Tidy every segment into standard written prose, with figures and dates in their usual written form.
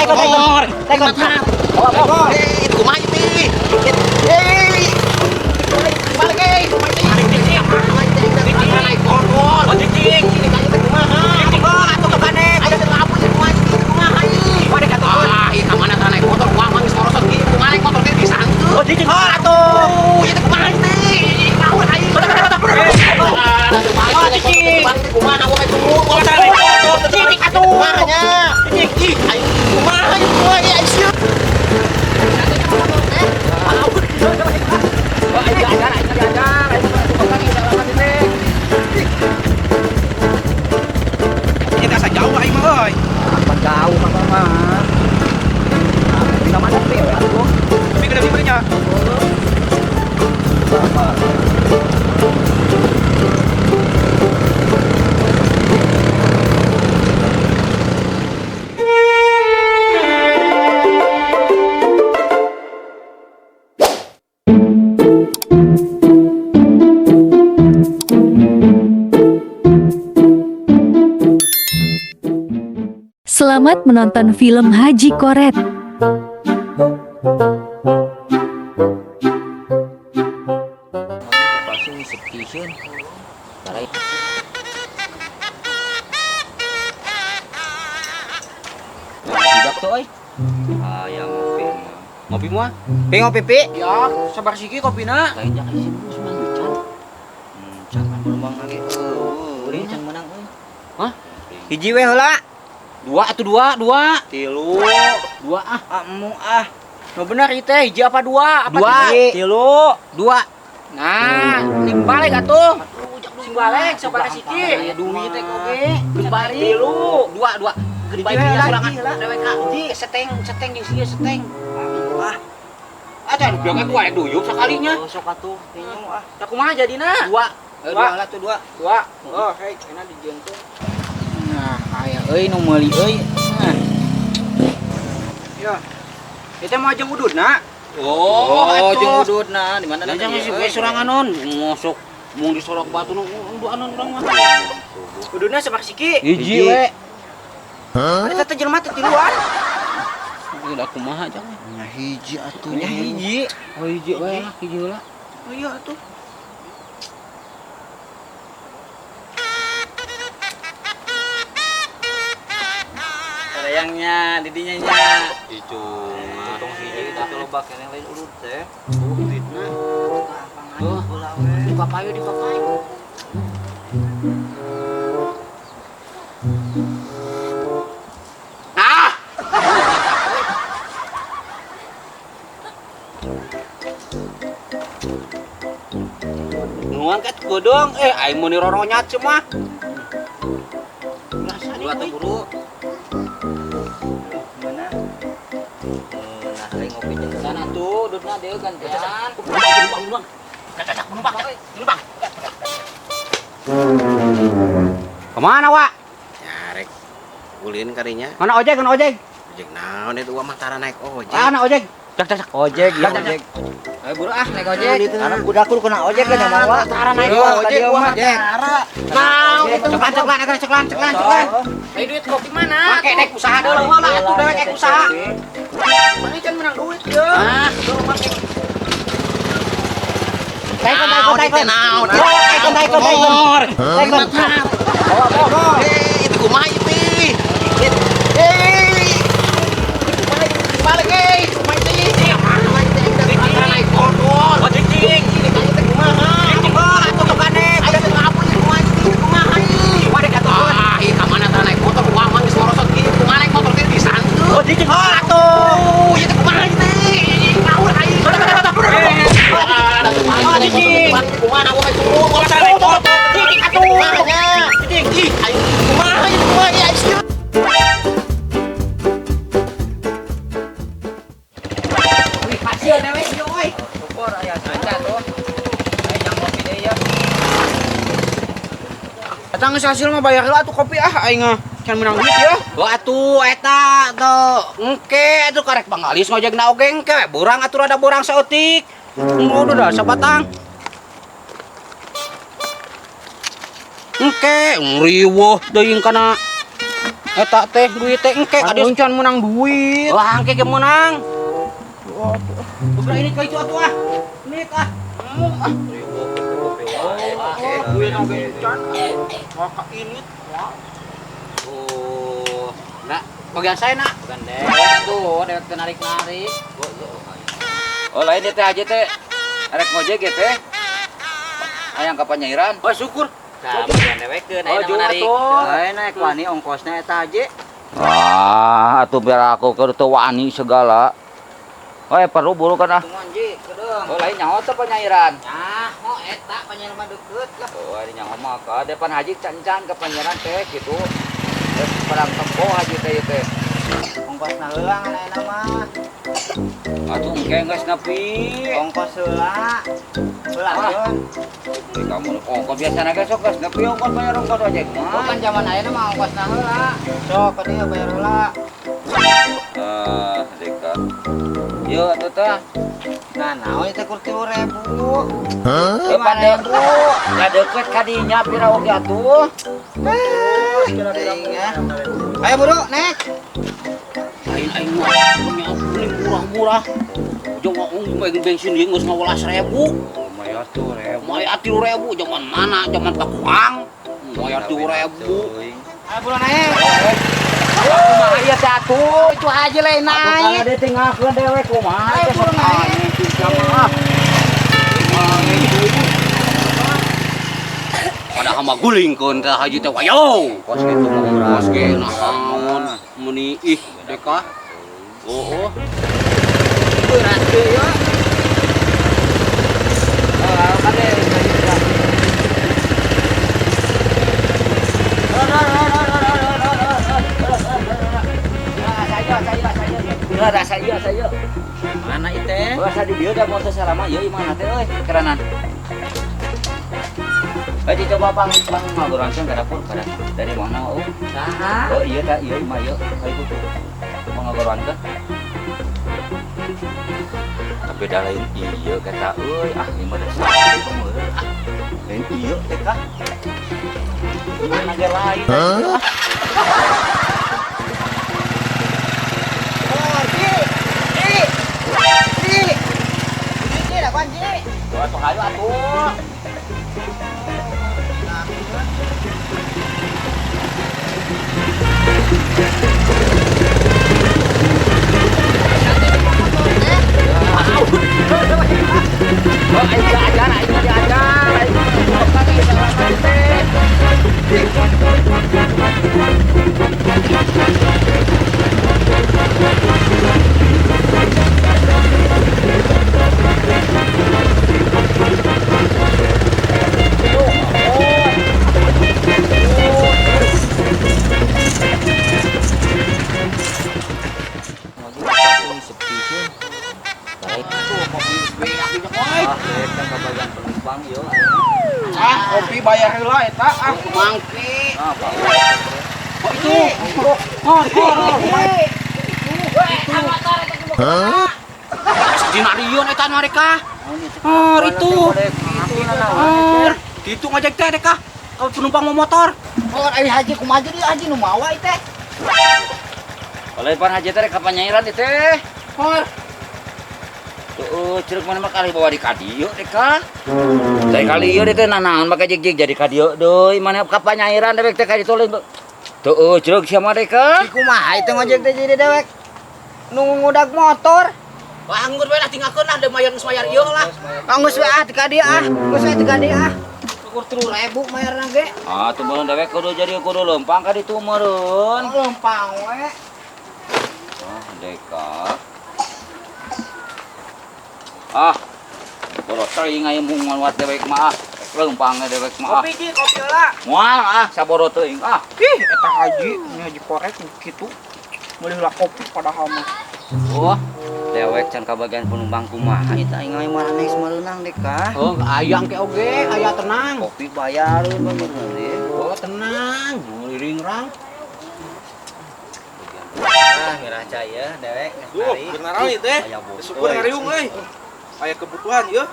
Itu kumaha pi. Hei. Balik euy. Naik motor. Cicing. Kumaha? Atuh ke Bane. Aya teh ngapun kumaha kumaha ieu. Bade ka tuh. Ah, ieu ka mana teh naik motor kumaha mangis morosot kieu. Kumaha naik motor teh bisa henteu. Cicing. Atuh. Ieu teh kumaha teh? Kawan aing. Cicing. Kumaha we tunggu. Cicing atuh. Kumaha nya? Cicing. Ih, aing kumaha ieu kumaha ieu aisyah. Kita asa jauh aing mah euy. Pan jauh mah. Di mana teh ya tuh? Tapi kada di nya. Selamat menonton film Haji Koret. Passing substation. Tarai. Tidak tuh, euy. Yang ngopi. Ngopi mah? Pe ngopi, Pi? Ya, sabar siki kopina. Lainnya isi bus manducan. Jangan berumbang lagi. Udah can menang euy. Hah? Hiji we heula. Dua atau dua? Tilu. Dua ah. Amu ah. No bener ieu teh, hiji apa dua? Apa Dua. hiji? Tilu. Dua. Nah, nimbalik atuh. Sing Balik sabar siki. Aya duit teh oge. Nimbalik. Tilu. Dua. Hiji Baik we dia lagi sorangan. lah. Dewek ka. Hiji seteng jeung sieu seteng. Ah. Acan biar atuh aya duyuk sakalinya. Sok atuh. Tinyu ah. Da kumaha jadina? Dua. Dua Lah tuh dua. Dua. Oh, hei, enak dijengkeun. Nah, aya euy nu meuli euy. Nah. Ya. Eta mah jeung ududna. Oh, jeung ududna di mana Jangan sih gue sorangan non, mosok mau disorok batu nu anon urang mah. Ududna sabar siki. Hiji we. Eta teh jelema teh tiluan. Udah kumaha jangan. Nya hiji atuh. Nya hiji. Oh hiji we, hiji heula. Oh iya atuh. Sayangnya didinya nya. Icu. Tong hiji atuh loba keneh lain urut teh. Duitna. Oh, Di papayu di papayu. Ah! Nuan kat godong, aing mun roronyat cuma. dua teh buru. Mana? Nah, aing ngopi jeung sana tuh, dudna deui gantian. Numpang. Kemana, Wak? Nyarek ulin karinya. Mana ojek, mana ojek? Ojek naon itu mah tara naik ojek. Mana ojek? Cak. Ojek, ya Cak. ojek. Ayo buru ah naik ojek. Karena budak lu kena ojek kan sama wa. Tara naik ojek gua mah Tara. Ceklan. Ayo duit kopi mana? Pakai dek usaha dulu lah, atuh dewek dek usaha. Mana can menang duit ya? Ah, Taikon. naon. Itu kumaha pi. Balik euy. Naik motor. Cicing. Atuh ke Bane. Aya teh ngapun kumaha ieu. Bade ka tuh. Ah, ieu ka mana teh naik motor kumaha mangis morosot kieu. Kumaha naik motor teh bisa henteu. Cicing. Atuh, ieu teh kumaha teh? Kawan aing. Cicing. Kumaha we tunggu. Cicing atuh. Kumaha nya? Cicing. Ih, aing kumaha ieu kumaha ieu aisyah. Hasil dewe ieu euy. Syukur aya aja tuh. Ayo jang kopi deui ya. Eta geus hasil mah bayar heula atuh kopi aing can menang duit ya. Wah atuh eta tuh engke atuh karek panggalis ngojekna oge engke borang atuh rada borang saeutik. Udah dah sabatang. Engke ngriweuh deui kana Eta teh duit teh engke Kan kadieu. can menang duit. Wah, engke ge meunang. Udah ini kali itu atuh ah. Ini ah. Duit oge can. Maka ini. Oh. Nah, bagian saya nak. Bukan dewek tuh, dewek teh narik-narik. Oh lain teh aja teh. Arek ngojek ge teh. Hayang ka panyairan. Oh, syukur. Sama yang dewek ke naik juga narik. tuh. Lain naik wani ongkosnya eta aja. Atuh biar aku ke teu wani segala. Perlu buru kan ah. Tumanji, kedeng. Oh lain nyaho teh panyairan. Nah, oh eta panjang mah deket lah. Oh ari nyaho mah ka depan haji cancan ke panyairan teh gitu. Terus perang tempo haji teh ieu teh. Ongkosna heulang ayeuna mah. Atuh engke geus nepi. Ongkos heula. Heulakeun. Kamu ongkos biasana ge sok geus nepi ongkos bayar ongkos ojek mah. Bukan zaman ayeuna mah ongkosna heula. Sok ka dieu bayar heula. Dekat. Yo atuh teh. Nah, naon teh kur 3.000. Depan debu. Ya deket ka dinya pira oge atuh. Ayo buru, nek. Aing mah punya beli murah-murah. Jangan ngomong bensin dia geus 15.000. Lumayan tuh rem. Moya 3.000 zaman mana? Zaman Pakuang. Moya 3.000. Ayo buru naik. Kumaha ieu teh atuh? Itu haji lain naik. Kalau ditinggalkeun dewe kumaha Ayo, teh buru, sok naik. aneh bisa maaf. Pada hama gulingkeun teh haji teh wayo. Kos kitu mah murah. Kos ge naon meni ih deka. Oh. Berat teh ya. Kade saya. Mana itu? Bahasa di dia udah motor selama ya imana teh euy kerenan. Dicoba pang ngaguran kan ke dapur pada dari mana oh. Nah, Oh iya tak iya mah yuk kayak gitu. Mau ngaguran kan. Tapi dah lain iya kata euy ini mah dasar pemeur. Lain iya teh kah. Mana ge lain. ini dah kunci. Atuh hayu atuh. Kopi bayar heula eta. Mangki. Oh itu. Dina rion eta mereka. Itu. Gitu ngajak teh deka. Kalau penumpang mau motor. Oh, ai haji kumaha jadi haji nu mawa ieu teh. Oleh pan haji teh ka panyairan ieu teh. Tuh, ceruk mana kali bawa di kadieu teh ka. Dari kali ieu teh nanaon make jig-jig jadi kadieu deui mana ka panyairan dewek teh ka ditolong. Tuh, ceruk sia mah teh ka. Kumaha itu ngojek teh jadi dewek. Nu ngudag motor. Wah, anggur we lah tinggalkeun lah demayar geus mayar ieu lah. Geus we ah ti ka dieu ah. Geus we ti ka dieu ah. Ukur 3.000 mayarna ge. Ah, tuh beun dewek kudu jadi kudu lempang ka ditu meureun. Lempang we. Deka. Ah. Boros teuing aya mungan wat dewek mah. Lempang dewek mah. Kopi ji, kopi heula. Moal saboro teuing Ih, eta haji, ini haji korek kitu. Meuli heula kopi padahal mah. Oh, dewek can kabagian penumpang kumaha eta aing aya marane geus meureunang deka. Oh, ayang ke oge, aya tenang. Kopi bayareun bener deui. Oh, tenang. Ngeliring rang. Ah, ngiraca ya, dewek geus mari. Beneran itu teh. Syukur ngariung euy. Aya kebutuhan ieu.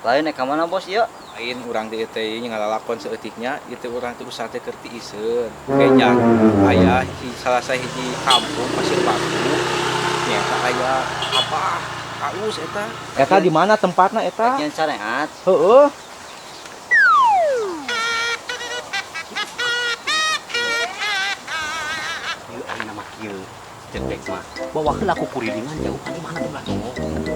Lain ka mana bos ieu? Lain urang di teh ngalalakon saeutiknya itu urang teh usaha teh keur tiiseun. Kayak aya salah sahiji kampung Pasir Batu. Nyata aya apa? Aus eta. Eta di mana tempatna eta? Yang sarehat. Heeh. Ieu ari nama kieu. Cendek mah. Bawakeun aku kurilingan jauh ka mana tuh lah.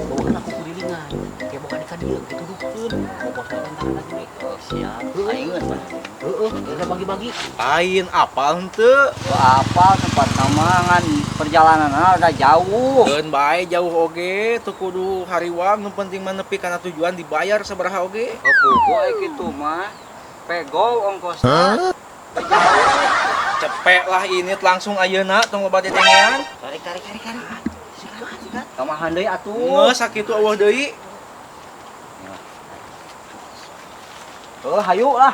Bawakeun aku kurilingan. Kayak boga di kadieu dituduhkeun. Bobot tentang lagi. Oh, siap. Aing geus mah. Heeh, kita bagi-bagi. Lain apa henteu? Apa tempat samangan perjalanan udah jauh. Keun bae jauh oge teu kudu hariwang nu penting mah nepi kana tujuan dibayar sabaraha oge. Kepugu ai kitu mah. Pegol ongkosna. Cepek lah ini langsung ayeuna tong loba dedengean. Kari. Kamahan deui atuh. Ngeus sakitu eueuh deui. Hayu lah.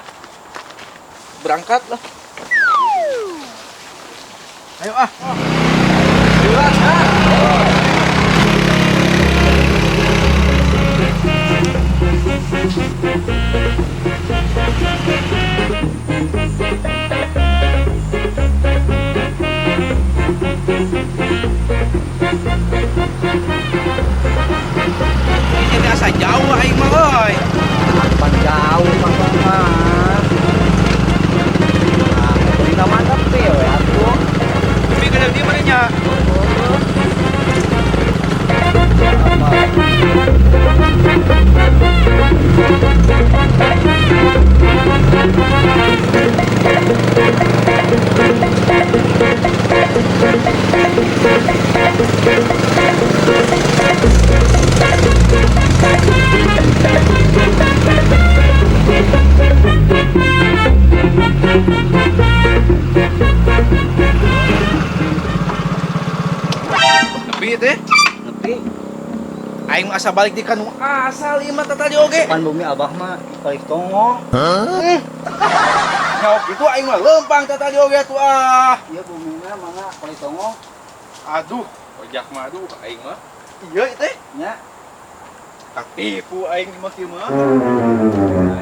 Berangkat lah. Ayo ah. Ini biasa jauh aing mah euy. Pan jauh mah. Nah, kita mantap teh we atuh. Tapi kada di mana nya? Tapi teh Nepi aing mah asa balik di kanu asal ieu mah tadi oge. pan bumi abah mah balik tongo. Nyok itu aing mah lempang tadi oge tuh ah. Ieu bumi mah mangga balik tongo. Aduh, ojak mah aduh aing mah. Iya teh. Nya. Katipu aing mah kieu mah.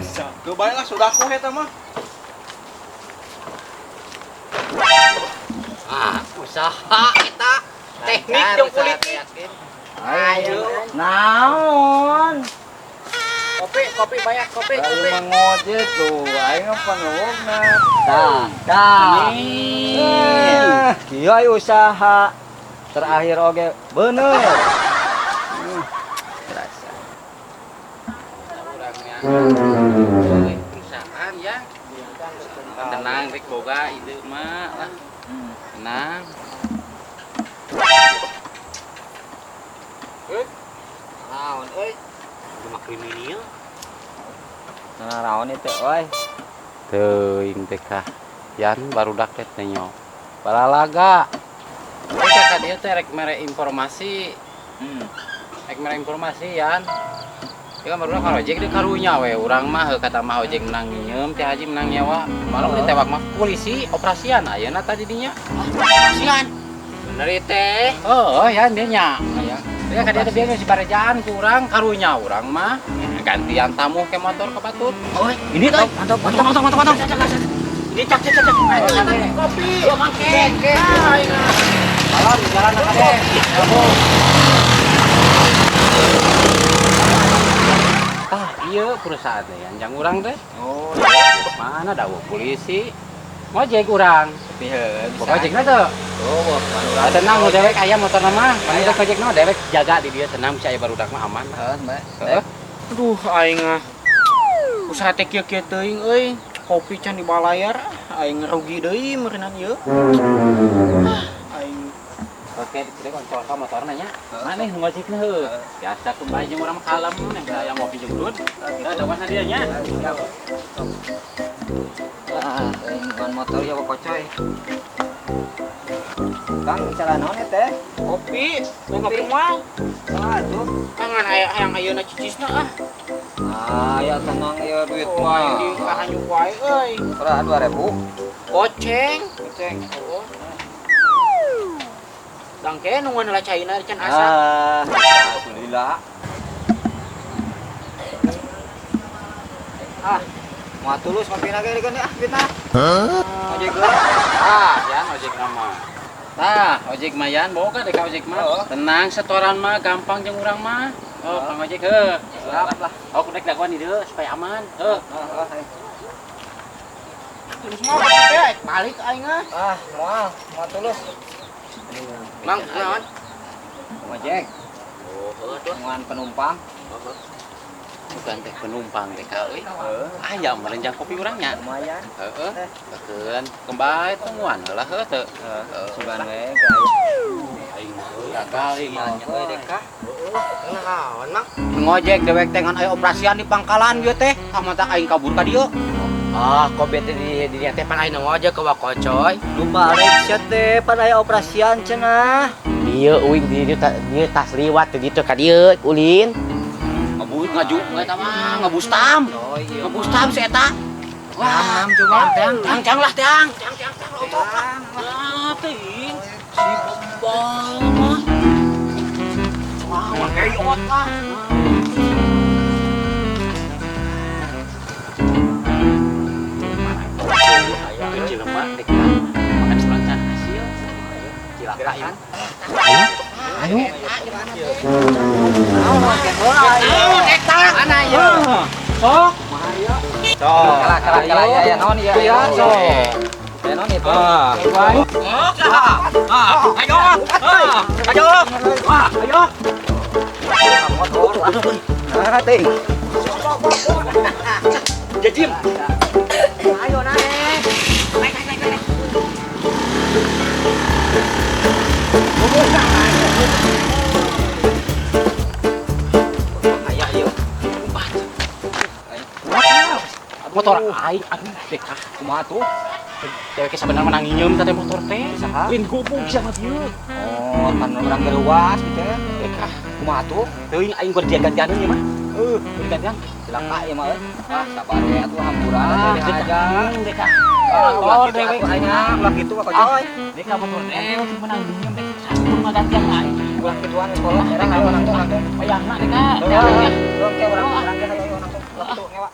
Asa. Tuh baiklah sudah ku eta mah. Ah, usaha eta. Teknik jeung politik. Ayo. Naon? Kopi banyak kopi. Ayo mangojek tuh, aing mah panulogna. Dah. Kieu aya usaha. Terakhir oge bener. Terasa. Perusahaan ya. Tenang rek boga ide mah lah. Tenang. Naon euy? Cuma kriminal. Nah, raon itu euy. Teuing teh kah. Yan barudak teh nyo. Balalaga. Kita tadi teh rek mere informasi. Rek mere informasi yan. Ya baru kalau ojek di karunya we, urang mah kata mah ojek menang nyiem, teh haji menang nyawa. Malam ditewak mah polisi operasian ayeuna tadi dinya. Operasian. Bener teh. Oh, ya dia nya. Ya. Ya kan dia biasa si barejaan ku urang karunya urang mah gantian tamu ke motor ke batut. Oh, ini tuh. Mantap. Ini cak. Kopi. Yo mangke. Malam jalan ka deh. Iya perusahaan teh yang urang teh. Oh, Mana dawu polisi. Ngojek urang. piheun. Ojekna teh. Oh, Tenang nu dewek aya motor mah. Pan teh ojekna dewek jaga di dia tenang bisa aya barudak mah aman. Mbak. Aduh aing usaha teh kieu teuing euy. Kopi can di balayar aing rugi deui meureunna ieu. Aing oke, kita kontrol ka motorna nya. Maneh ngojekna heuh. Biasa kumaha jeung urang kalem yang aya ngopi jeung urut. Da wasna dia nya. Ban motor ya kocoy. Kang bicara naon ya teh? Kopi, ngopi mah. Aduh. Kangen aya hayang ayeuna cicisna ah. Ya tenang ya duit Main di mah. kahanyuk wae euy. Berapa 2000? Goceng. Ceng. Oh. Dangke nungguan lah China can asa. Alhamdulillah. Mau tulus ngopi lagi di kan fitnah. Ojek lah. Ah, yan ojek nama. Tah, ojek mah yan, bawa ka dek ojek mah. Tenang, setoran mah gampang jeung urang mah. Oh, Kang ojek heuh. Siap lah. Oh, kunek daguan di dieu supaya aman. Heuh. Terus mau teh balik aing ah. Mau tulus. Mang, naon? Ojek. Ngan penumpang. Bukan teh penumpang teh ka euy. Aya merenjang kopi urangnya. Lumayan. Heeh. Bekeun kembali tungguan lah heuh teu. Sugan we Aing mah kali mah. Naon, Mang? Ngojek dewek teh ngan aya operasian di pangkalan ieu teh. Amun tak aing kabur ka dieu. Ah, kobe teh di teh pan aing ngojek ke Wakocoy. Lupa sia teh pan aya operasian cenah. Dieu uing di dieu tas liwat teh gitu ka dieu ulin. Ngaju eta mah ngebustam. Oh iya. Ngebustam si eta. Wah, coba Tiang lah tiang. Tiang otot lah. Ah, ting. Si bebal mah. Wah, kayak ot lah. Kecil mah dek makan selancar hasil. Cilaka ya. Ayo. Ana ya. Sok. Kalah ya naon ya. Iya, sok. Ya naon itu. Ayo. Ayo. Ayo. Motor. Ah, ting. Jajim. Ayo naik. Naik. Motor aing aduh dek kumaha tuh dewek sebenarnya menang nginyeum teh motor teh saha lain gobog sia mah dieu Oh, kan orang geruas gitu ya. dek kumaha tuh teuing aing keur dia gantian ieu mah keur gantian Celaka ya mah. Sabar ya tuh hamburan dek aja. dek Oh, dewek aja ulah gitu kok coy. dek motor dewek menang nginyeum dek sampun mah gantian aing Ulah gituan sekolah era ayo nangtung. bayangna dek Dong ke orang ge ayo nangtung. Waktu ngewa.